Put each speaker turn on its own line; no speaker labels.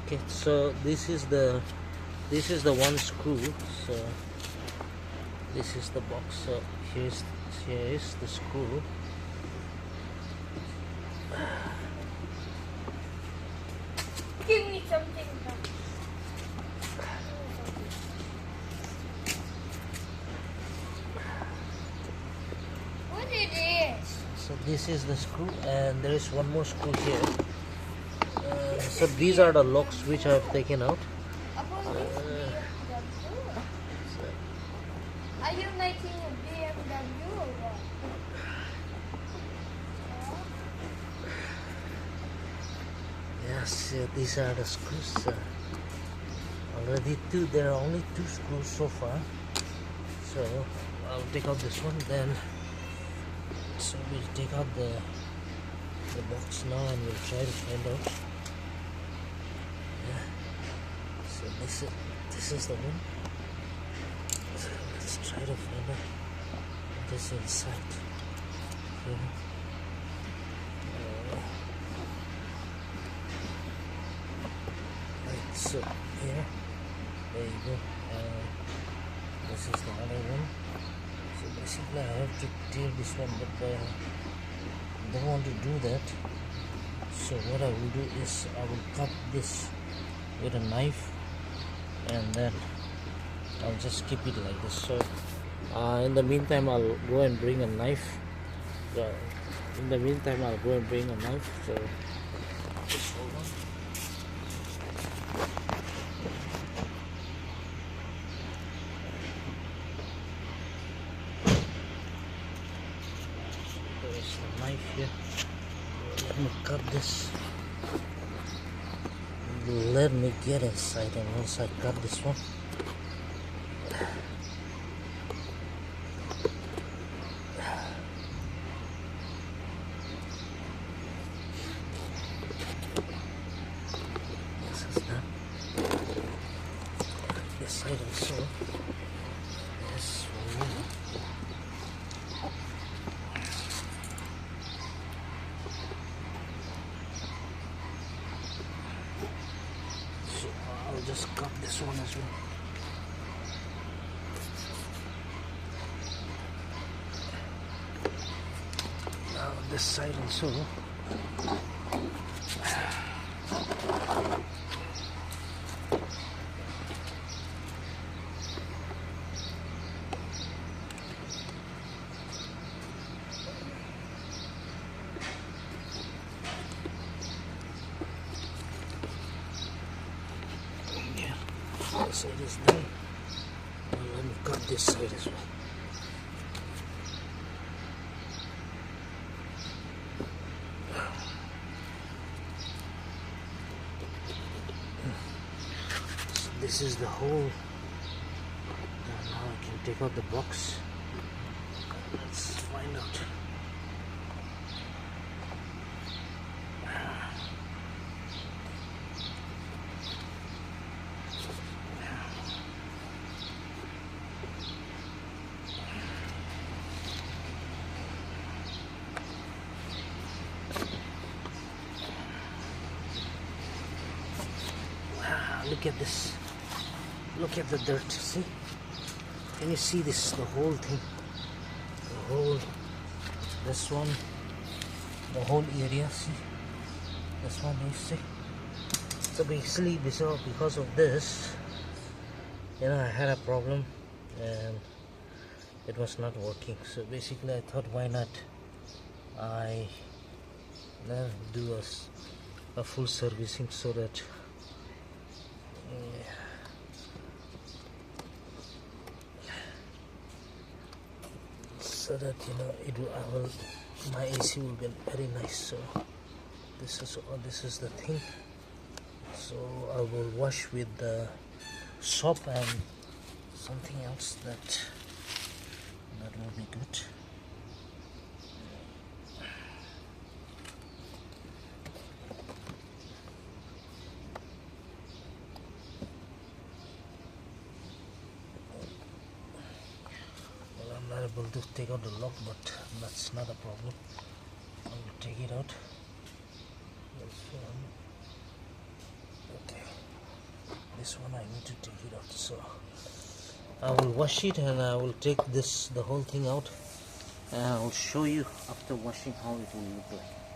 Okay, so this is the one screw. So this is the box. So here is the screw.
Give me something back. What it is?
So this is the screw, and there is one more screw here. So these are the locks which I have taken out.
About this BMW. Are you making a BMW or what?
Yes, these are the screws. Already two. There are only two screws so far. So I'll take out this one. Then so we'll take out the box now, and we'll try to find out. Yeah. So this is the one. So let's try to find out this inside. Yeah. Right, so here, there you go. This is the other one. So basically I have to tear this one, but I don't want to do that. So what I will do is I will cut this with a knife, and then I'll just keep it like this. So in the meantime I'll go and bring a knife. So So just hold on. There's the knife here. Let me cut this. Let me get inside, and once I cut this one, this is done. This side also. Yes, for me. So I'll just cut this one as well. Now this side also. This side is done. Now let me cut this side as well. So this is the hole. Now I can take out the box. Let's find out. Look at this. Look at the dirt. See? Can you see this? The whole thing. The whole. This one. The whole area. See? This one. You see? So basically, because of this, I had a problem, and it was not working. So basically, I thought, why not? I do a full servicing so that. So that my AC will be very nice. So this is the thing. So I will wash with the soap and something else that will be good. I'm not able to take out the lock, but that's not a problem. I will take it out. This one. Okay. This one I need to take it out. So I will wash it and I will take the whole thing out, and I will show you after washing how it will look like.